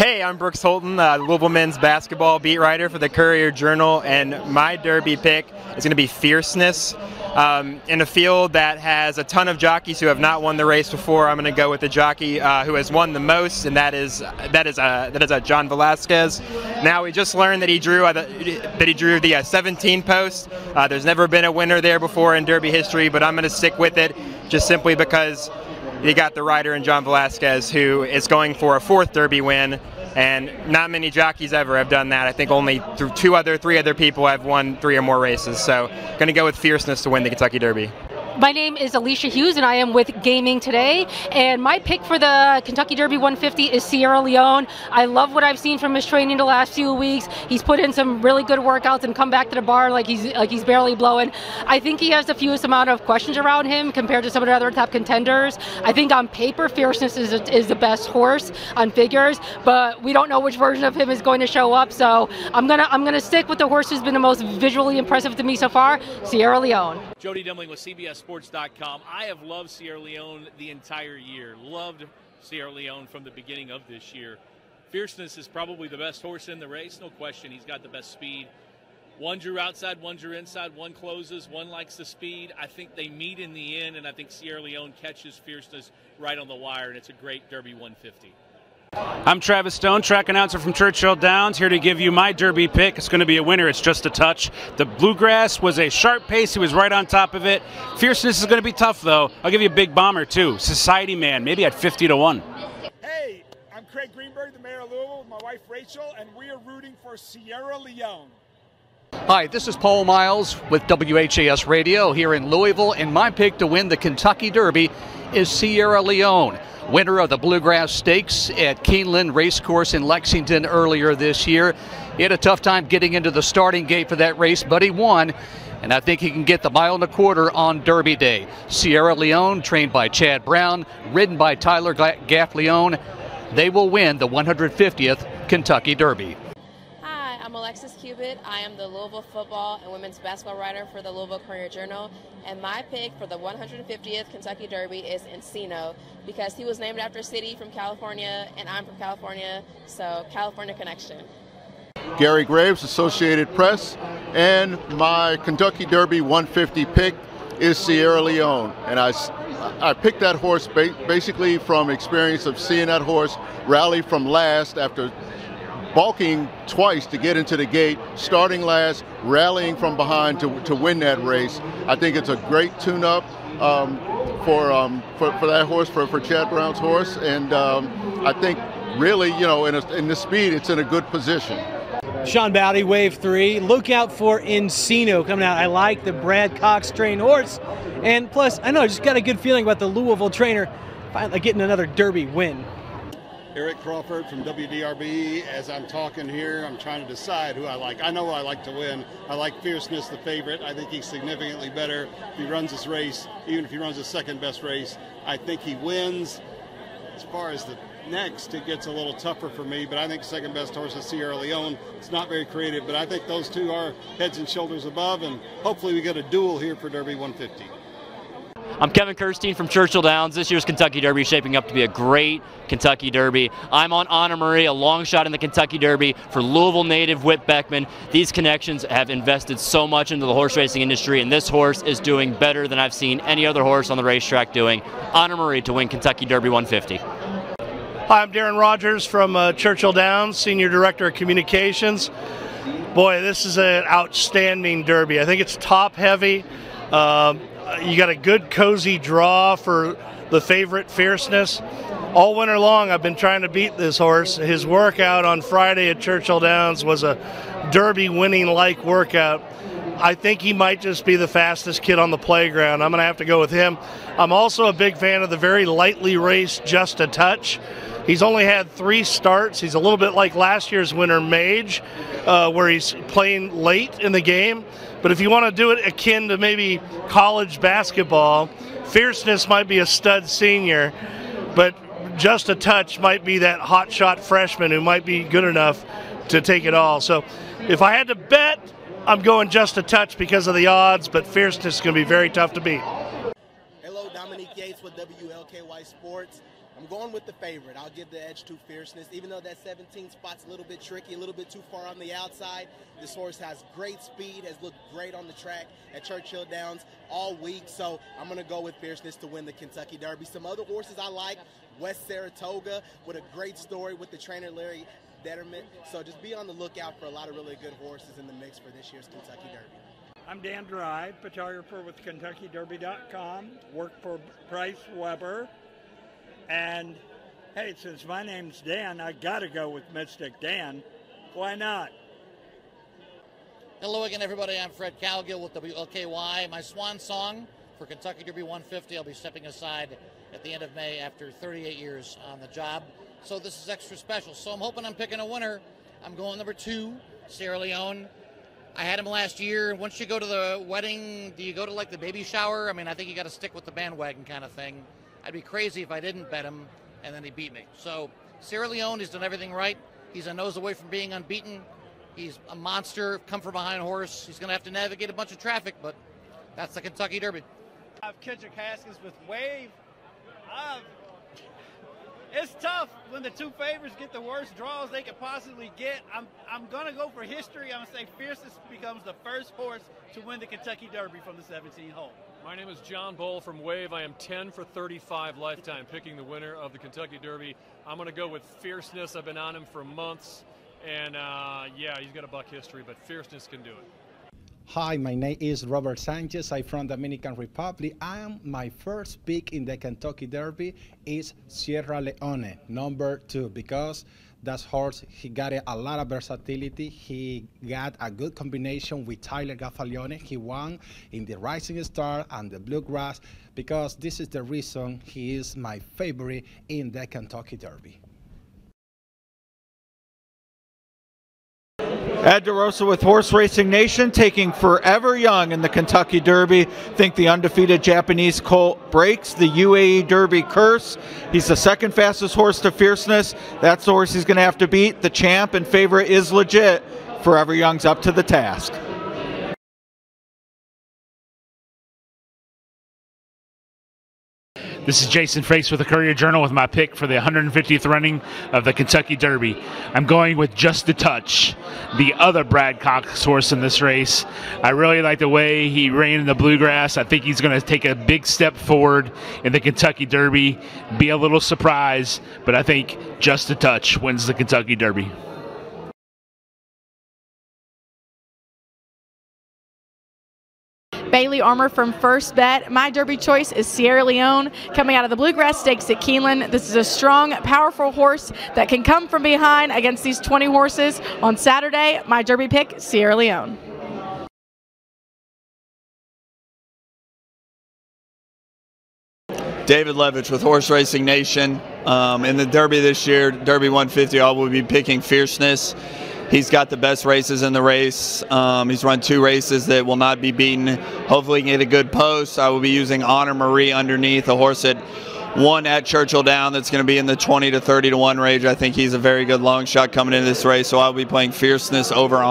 Hey, I'm Brooks Holton, Louisville men's basketball beat writer for the Courier-Journal, and my derby pick is going to be Fierceness. In a field that has a ton of jockeys who have not won the race before, I'm going to go with the jockey who has won the most, and that is John Velasquez. Now we just learned that he drew the 17 post. There's never been a winner there before in derby history, but I'm going to stick with it just simply because you got the rider in John Velasquez, who is going for a fourth derby win, and not many jockeys ever have done that. I think only three other people have won 3 or more races. So going to go with Fierceness to win the Kentucky Derby. My name is Alicia Hughes, and I am with Gaming Today. And my pick for the Kentucky Derby 150 is Sierra Leone. I love what I've seen from his training the last few weeks. He's put in some really good workouts and come back to the bar like he's barely blowing. I think he has the fewest amount of questions around him compared to some of the other top contenders. I think on paper, Fierceness is the best horse on figures, but we don't know which version of him is going to show up. So I'm gonna stick with the horse who's been the most visually impressive to me so far, Sierra Leone. Jody Demling with CBSSports.com. I have loved Sierra Leone the entire year. Loved Sierra Leone from the beginning of this year. Fierceness is probably the best horse in the race, no question. He's got the best speed. One drew outside, one drew inside, one closes, one likes the speed. I think they meet in the end, and I think Sierra Leone catches Fierceness right on the wire, and it's a great Derby 150. I'm Travis Stone, track announcer from Churchill Downs, here to give you my Derby pick. It's going to be a winner. It's just a touch. The Bluegrass was a sharp pace. He was right on top of it. Fierceness is going to be tough, though. I'll give you a big bomber, too. Society Man, maybe at 50-1. Hey, I'm Craig Greenberg, the mayor of Louisville, with my wife Rachel, and we are rooting for Sierra Leone. Hi, this is Paul Miles with WHAS Radio here in Louisville, and my pick to win the Kentucky Derby is Sierra Leone, winner of the Bluegrass Stakes at Keeneland Racecourse in Lexington earlier this year. He had a tough time getting into the starting gate for that race, but he won, and I think he can get the 1.25 miles on Derby Day. Sierra Leone, trained by Chad Brown, ridden by Tyler Gaffleone, they will win the 150th Kentucky Derby. I'm Alexis Cubitt. I am the Louisville football and women's basketball writer for the Louisville Courier-Journal, and my pick for the 150th Kentucky Derby is Encino, because he was named after a city from California, and I'm from California, so California connection. Gary Graves, Associated Press, and my Kentucky Derby 150 pick is Sierra Leone, and I picked that horse basically from experience of seeing that horse rally from last after balking twice to get into the gate, starting last, rallying from behind to win that race. I think it's a great tune-up for that horse, for Chad Brown's horse, and I think really, you know, in the speed, it's in a good position. Sean Bowdy, Wave 3. Look out for Encino coming out. I like the Brad Cox trained horse, and plus, I know, I just got a good feeling about the Louisville trainer finally getting another Derby win. Eric Crawford from WDRB. As I'm talking here, I'm trying to decide who I like. I know I like to win. I like Fierceness, the favorite. I think he's significantly better if he runs this race, even if he runs the second best race. I think he wins. As far as the next, it gets a little tougher for me, but I think second best horse is Sierra Leone. It's not very creative, but I think those two are heads and shoulders above, and hopefully we get a duel here for Derby 150. I'm Kevin Kirstein from Churchill Downs. This year's Kentucky Derby is shaping up to be a great Kentucky Derby. I'm on Anna Marie, a long shot in the Kentucky Derby for Louisville native Whit Beckman. These connections have invested so much into the horse racing industry, and this horse is doing better than I've seen any other horse on the racetrack doing. Anna Marie to win Kentucky Derby 150. Hi, I'm Darren Rogers from Churchill Downs, Senior Director of Communications. Boy, this is an outstanding Derby. I think it's top heavy. You got a good cozy draw for the favorite Fierceness. All winter long I've been trying to beat this horse. His workout on Friday at Churchill Downs was a Derby winning like workout. I think he might just be the fastest kid on the playground. I'm going to have to go with him. I'm also a big fan of the very lightly raced Just a Touch. He's only had 3 starts. He's a little bit like last year's winner Mage, where he's playing late in the game. But if you want to do it akin to maybe college basketball, Fierceness might be a stud senior, but Just a Touch might be that hotshot freshman who might be good enough to take it all. So if I had to bet, I'm going Just a Touch because of the odds, but Fierceness is going to be very tough to beat. Hello, Dominique Yates with WLKY Sports. I'm going with the favorite. I'll give the edge to Fierceness. Even though that 17 spot's a little bit tricky, a little bit too far on the outside, this horse has great speed, has looked great on the track at Churchill Downs all week. So I'm going to go with Fierceness to win the Kentucky Derby. Some other horses I like, West Saratoga with a great story with the trainer Larry Detterman. So just be on the lookout for a lot of really good horses in the mix for this year's Kentucky Derby. I'm Dan Dry, photographer with KentuckyDerby.com, work for Bryce Weber. And hey, since my name's Dan, I gotta go with Mystic Dan. Why not? Hello again, everybody. I'm Fred Calgill with WLKY. My swan song for Kentucky Derby 150. I'll be stepping aside at the end of May after 38 years on the job. So this is extra special. So I'm hoping I'm picking a winner. I'm going number 2, Sierra Leone. I had him last year. Once you go to the wedding, do you go to like the baby shower? I mean, I think you got to stick with the bandwagon kind of thing. I'd be crazy if I didn't bet him and then he beat me. So Sierra Leone, he's done everything right. He's a nose away from being unbeaten. He's a monster, come from behind horse. He's going to have to navigate a bunch of traffic, but that's the Kentucky Derby. I have Kendrick Haskins with Wave. It's tough when the two favorites get the worst draws they could possibly get. I'm going to go for history. I'm going to say Fierceness becomes the first horse to win the Kentucky Derby from the 17th hole. My name is John Bowl from Wave. I am 10 for 35 lifetime picking the winner of the Kentucky Derby. I'm going to go with Fierceness. I've been on him for months, and yeah, he's got a buck history, but Fierceness can do it. Hi, my name is Robert Sanchez. I'm from Dominican Republic. My first pick in the Kentucky Derby is Sierra Leone, number 2, because that horse, he got a lot of versatility. He got a good combination with Tyler Gaffalione. He won in the Rising Star and the Bluegrass, because this is the reason he is my favorite in the Kentucky Derby. Ed DeRosa with Horse Racing Nation, taking Forever Young in the Kentucky Derby. Think the undefeated Japanese colt breaks the UAE Derby curse. He's the second fastest horse to Fierceness. That's the horse he's going to have to beat. The champ and favorite is legit. Forever Young's up to the task. This is Jason Frakes with the Courier-Journal with my pick for the 150th running of the Kentucky Derby. I'm going with Just a Touch, the other Brad Cox horse in this race. I really like the way he ran in the Bluegrass. I think he's going to take a big step forward in the Kentucky Derby, be a little surprised, but I think Just a Touch wins the Kentucky Derby. Bailey Armour from First Bet. My Derby choice is Sierra Leone, coming out of the Bluegrass Stakes at Keeneland. This is a strong, powerful horse that can come from behind against these 20 horses on Saturday. My Derby pick, Sierra Leone. David Levitch with Horse Racing Nation. In the Derby this year, Derby 150, I will be picking Fierceness. He's got the best races in the race. He's run 2 races that will not be beaten. Hopefully he can get a good post. I will be using Honor Marie underneath, a horse that won at Churchill Downs that's going to be in the 20 to 30 to 1 range. I think he's a very good long shot coming into this race, so I'll be playing Fierceness over Honor.